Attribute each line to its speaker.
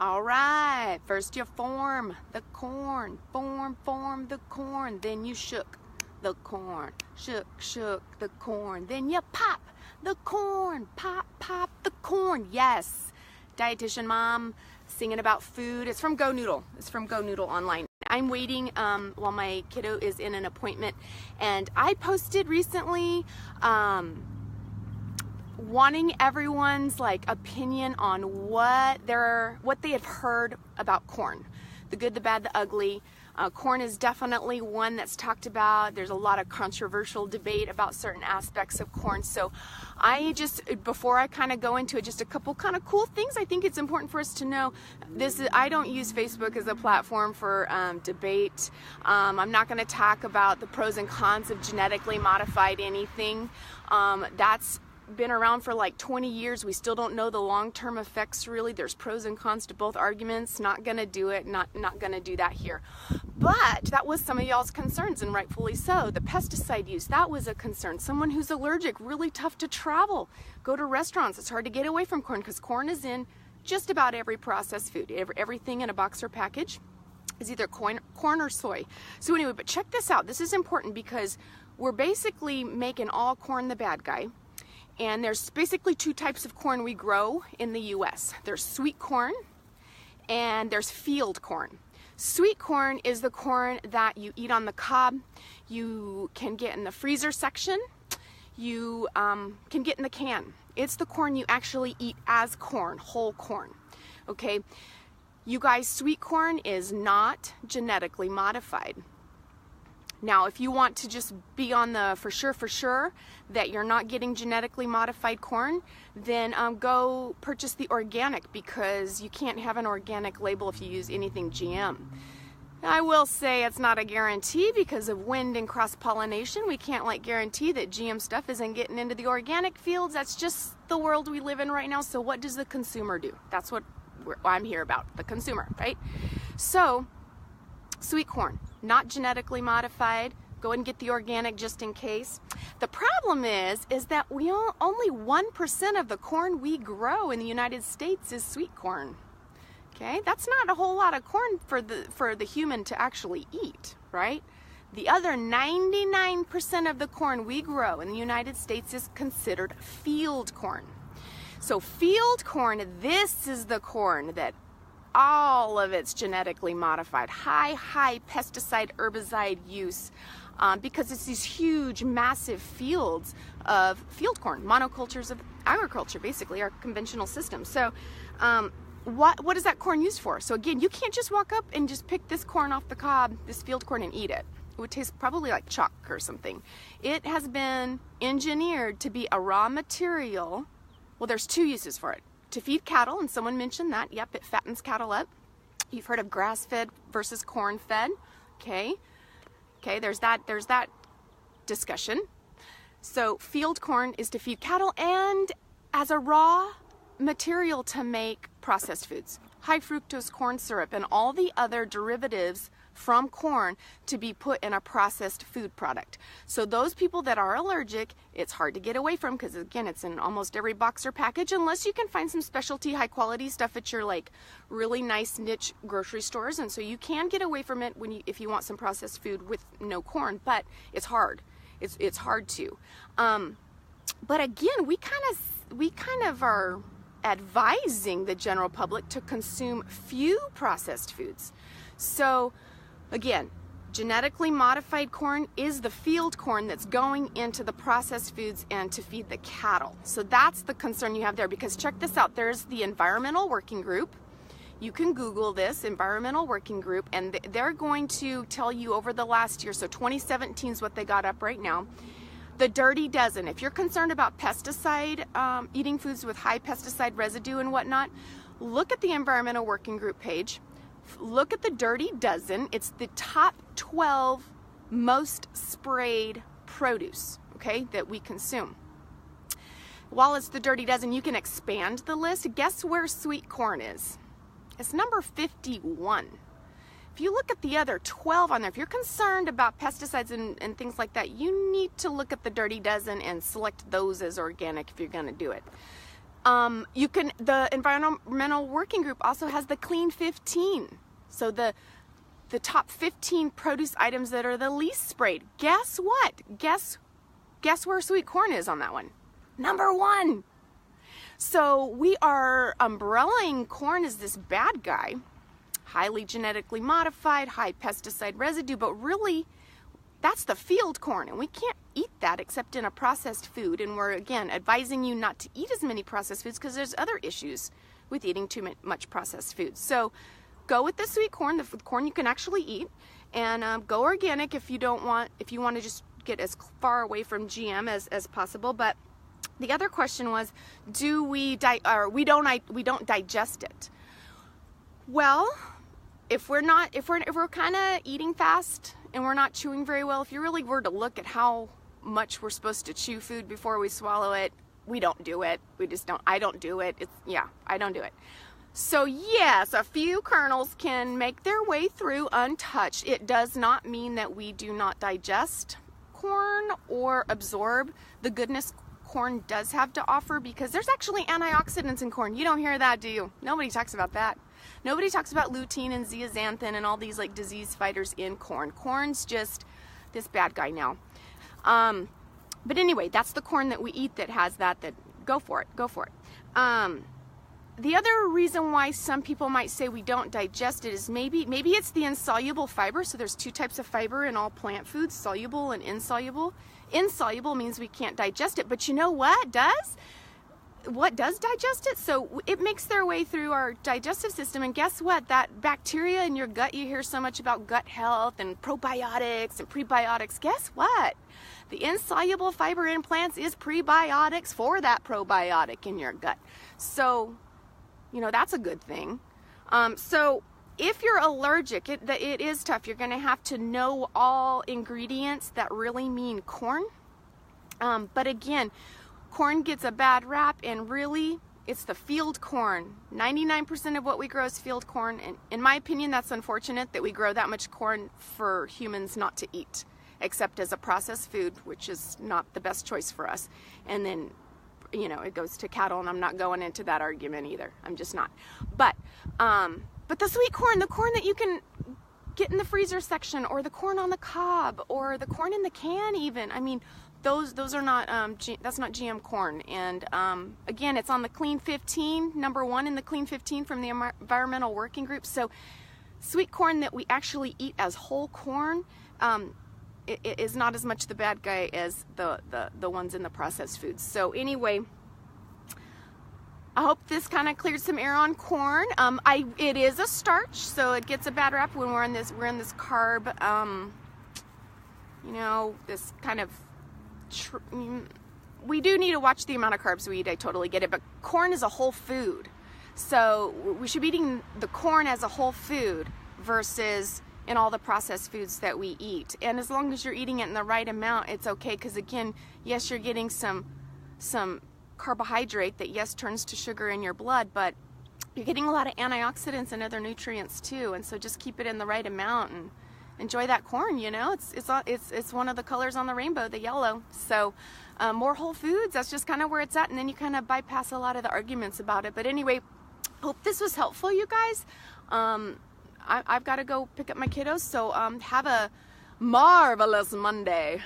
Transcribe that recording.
Speaker 1: All right, first you form the corn, form the corn, then you shook the corn, shook the corn, then you pop the corn, pop the corn. Yes, dietitian mom singing about food. It's from Go Noodle. It's from Go Noodle online. I'm waiting while my kiddo is in an appointment, and I posted recently wanting everyone's opinion on what they have heard about corn, the good, the bad, the ugly. Corn is definitely one that's talked about. There's a lot of controversial debate about certain aspects of corn. So before I kind of go into it, just a couple kind of cool things I think it's important for us to know. I don't use Facebook as a platform for debate. I'm not going to talk about the pros and cons of genetically modified anything. That's been around for 20 years. We still don't know the long-term effects really. There's pros and cons to both arguments. Not gonna do it, not gonna do that here. But that was some of y'all's concerns, and rightfully so. The pesticide use, that was a concern. Someone who's allergic, really tough to travel. Go to restaurants, it's hard to get away from corn because corn is in just about every processed food. Everything in a box or package is either corn or soy. So anyway, but check this out. This is important because we're basically making all corn the bad guy. And there's basically two types of corn we grow in the US. There's sweet corn and there's field corn. Sweet corn is the corn that you eat on the cob. You can get in the freezer section. You can get in the can. It's the corn you actually eat as corn, whole corn. Okay, you guys, sweet corn is not genetically modified. Now, if you want to just be on the for sure that you're not getting genetically modified corn, then go purchase the organic, because you can't have an organic label if you use anything GM. I will say it's not a guarantee because of wind and cross-pollination. We can't guarantee that GM stuff isn't getting into the organic fields. That's just the world we live in right now. So what does the consumer do? That's what I'm here about, the consumer, right? So sweet corn, not genetically modified. Go and get the organic just in case. The problem is that only 1% of the corn we grow in the United States is sweet corn. Okay, that's not a whole lot of corn for the human to actually eat, right? The other 99% of the corn we grow in the United States is considered field corn. So field corn, this is the corn that all of it's genetically modified, high pesticide herbicide use, because it's these huge, massive fields of field corn, monocultures of agriculture, basically our conventional system. So what is that corn used for? So again, you can't just walk up and just pick this corn off the cob, this field corn, and eat it. It would taste probably like chalk or something. It has been engineered to be a raw material. Well, there's two uses for it. To feed cattle, and someone mentioned that. Yep, it fattens cattle up. You've heard of grass-fed versus corn-fed. Okay, there's that discussion. So field corn is to feed cattle and as a raw material to make processed foods. High fructose corn syrup and all the other derivatives from corn to be put in a processed food product. So those people that are allergic, it's hard to get away from because again, it's in almost every box or package, unless you can find some specialty high quality stuff at your really nice niche grocery stores. And so you can get away from it if you want some processed food with no corn, but it's hard. It's hard to. But again, we kind of are advising the general public to consume few processed foods. So again, genetically modified corn is the field corn that's going into the processed foods and to feed the cattle. So that's the concern you have there, because check this out. There's the Environmental Working Group. You can Google this, Environmental Working Group, and they're going to tell you over the last year, so 2017 is what they got up right now, the Dirty Dozen. If you're concerned about pesticide, eating foods with high pesticide residue and whatnot, look at the Environmental Working Group page. Look at the Dirty Dozen. It's the top 12 most sprayed produce, okay, that we consume. While it's the Dirty Dozen, you can expand the list. Guess where sweet corn is? It's number 51. If you look at the other 12 on there, if you're concerned about pesticides and things like that, you need to look at the Dirty Dozen and select those as organic if you're going to do it. The Environmental Working Group also has the Clean 15. So the top 15 produce items that are the least sprayed. Guess what? Guess where sweet corn is on that one? Number 1. So we are umbrellaing corn as this bad guy, highly genetically modified, high pesticide residue, but really that's the field corn, and we can't eat that except in a processed food. And we're, again, advising you not to eat as many processed foods because there's other issues with eating too much processed foods. So go with the sweet corn, the corn you can actually eat, and go organic if you want to just get as far away from GM as possible. But the other question was, we don't digest it. Well, if we're kind of eating fast and we're not chewing very well, if you really were to look at how much we're supposed to chew food before we swallow it, we don't do it. We just don't. I don't do it. I don't do it. So yes, a few kernels can make their way through untouched. It does not mean that we do not digest corn or absorb the goodness corn does have to offer, because there's actually antioxidants in corn. You don't hear that, do you? Nobody talks about that. Nobody talks about lutein and zeaxanthin and all these like disease fighters in corn. Corn's just this bad guy now. But anyway, that's the corn that we eat that has that go for it. The other reason why some people might say we don't digest it is maybe it's the insoluble fiber. So there's 2 types of fiber in all plant foods, soluble and insoluble. Insoluble means we can't digest it, but you know what does? What does digest it? So it makes their way through our digestive system, and guess what? That bacteria in your gut, you hear so much about gut health and probiotics and prebiotics. Guess what? The insoluble fiber in plants is prebiotics for that probiotic in your gut. So, that's a good thing. So if you're allergic, it is tough. You're going to have to know all ingredients that really mean corn. But again, corn gets a bad rap, and really it's the field corn. 99% of what we grow is field corn, and in my opinion that's unfortunate that we grow that much corn for humans not to eat, except as a processed food, which is not the best choice for us. And then it goes to cattle, and I'm not going into that argument either. I'm just not. But the sweet corn, the corn that you can get in the freezer section, or the corn on the cob, or the corn in the can even. I mean, those are not, that's not GM corn. And again, it's on the Clean 15, number 1 in the Clean 15 from the Environmental Working Group. So sweet corn that we actually eat as whole corn, it is not as much the bad guy as the ones in the processed foods. So anyway, I hope this kind of cleared some air on corn. It is a starch, so it gets a bad rap when we're in this carb, this kind of, we do need to watch the amount of carbs we eat. I totally get it, but corn is a whole food. So we should be eating the corn as a whole food versus in all the processed foods that we eat. And as long as you're eating it in the right amount, it's okay, because again, yes, you're getting some carbohydrate that yes turns to sugar in your blood, but you're getting a lot of antioxidants and other nutrients too. And so just keep it in the right amount and enjoy that corn. It's one of the colors on the rainbow, the yellow. So more whole foods, that's just kind of where it's at, and then you kind of bypass a lot of the arguments about it. But anyway, hope this was helpful, you guys. I've got to go pick up my kiddos, so have a marvelous Monday.